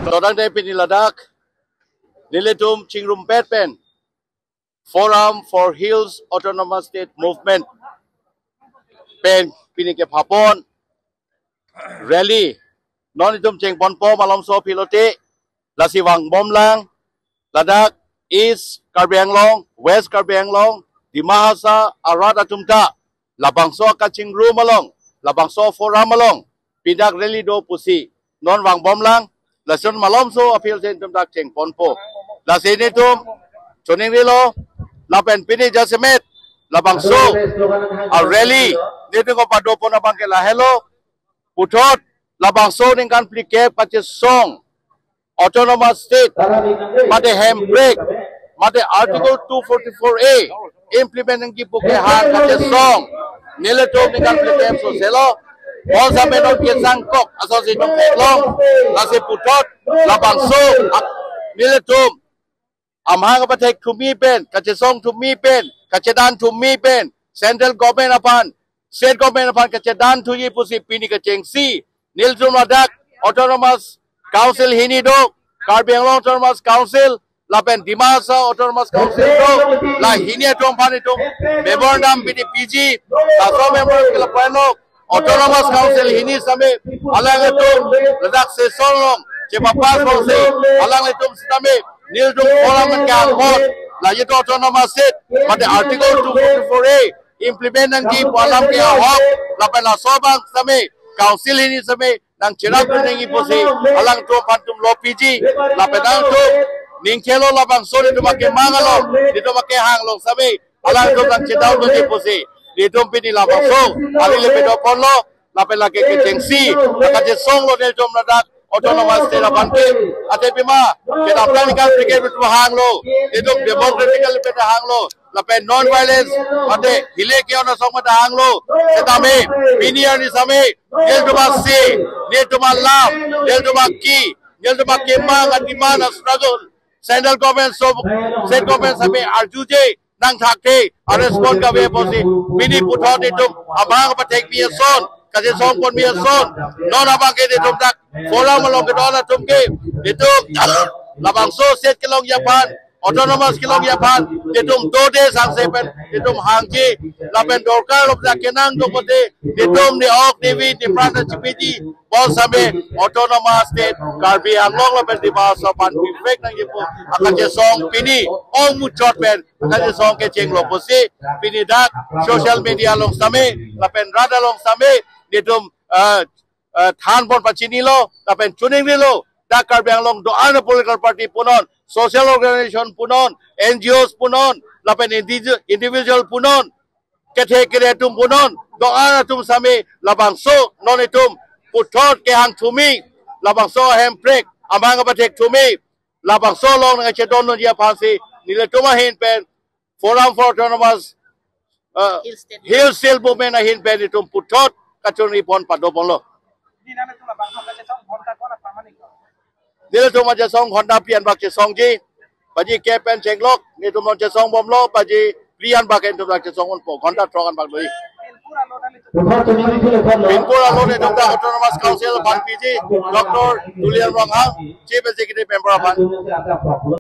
Lodang day piniladak nilitum chingrumpet pen Forum for Hills Autonomous State Movement pen pinike hapon rally non itum cheng ponpo malomso pilote lasiwang bomlang Ladakh East Karbi Anglong West Karbi Anglong Dimahasa Arada Tumta Labangso Kachingru malong Labangso Forum malong pidak rally do pusi non wang bomlang lasun malomso appeal sentum dak cheng ponpo lasini tum choning rilo lapen pini jasemet labangso a rally nitu ko padopo na bangke la hello putot labangso ningkan plikep kache song autonomous state made handbrake made article 244A implement ng gipuke han kache song nileto ningkan plikep so selo All sa menon kisang kok asal si nung peklong kasi putot labangso niletum amhang kapatek tumipen kacesong tumipen kacedan tumipen central government apan state government apan kacedan tuyi pusi pini kacengsi niltum ladak autonomous council hinido Karbi Anglong autonomous council lapen Dimahasa autonomous council do la hinia tom panitum memorandum pini PG kaso member kelapano autonomous council hini same alang itu ledak sesolong cepapas polisi alang itu same nildung orang mengalpot la itu autonomous state pada artikel 244A implement nang di alam ke hak lapan la sobang same council hini same nang cerap nang iposi alang tu pantum lo PG lapan nang tu ningkelo labang sore tu makai mangalo itu makai hanglong same alang tu nang cedau tu iposi Ditum pini labang song, ali lepe do ponlo, lape lagi kecengsi, kaje song lo del jom ladak, autonomous state abante, ate pima, kita plan ikan brigade betul hang lo, ditum democratical lepe dah hang lo, lape non-violence, ate hile kyo na song dah hang lo, setame, pini ani same, del cuma si, del cuma lam, del cuma ki, del cuma kemang, ati mana struggle, central government so, state government same arjuje. Nang thakte respond ka we posi mini puthot itum abang patek mi son kasi song kon mi son non abang ke itum tak forum long ke dola tumke itum labang so set kilong yapan autonomous kilong yapan itum dode sang sepen itum hangji lapen dorkar lop kenang do pote itum ni ok tv ni prana chipiji bol sabe autonomous state Karbi Anglong lapen di bahasa pan perfect nang ipu akan je song pini ong muchot pen akan song ke ceng lo posi pini dak social media long same lapen rada long same ditum than pon pachini lo lapen chuning lo dak Karbi Anglong do ana political party punon social organization punon NGOs punon lapen individual punon kethe kreatum punon do ana tum same labang so non itum putot ke hang tumi labang so handbrake amang patek tumi labang so long nga chedon no dia pasi nile tuma hin pen forum for autonomous hill still movement na hin pen itum putot kachoni pon padopon lo nile tuma je song honda pian bak je song ji baji ke pen chenglok ni tum je song bom lo baji pian bak en tum je song on po honda trokan bak loi Pinpura Lone Dr. Autonomous Council Ban PG Dr. Julian Wang Chief Executive Member of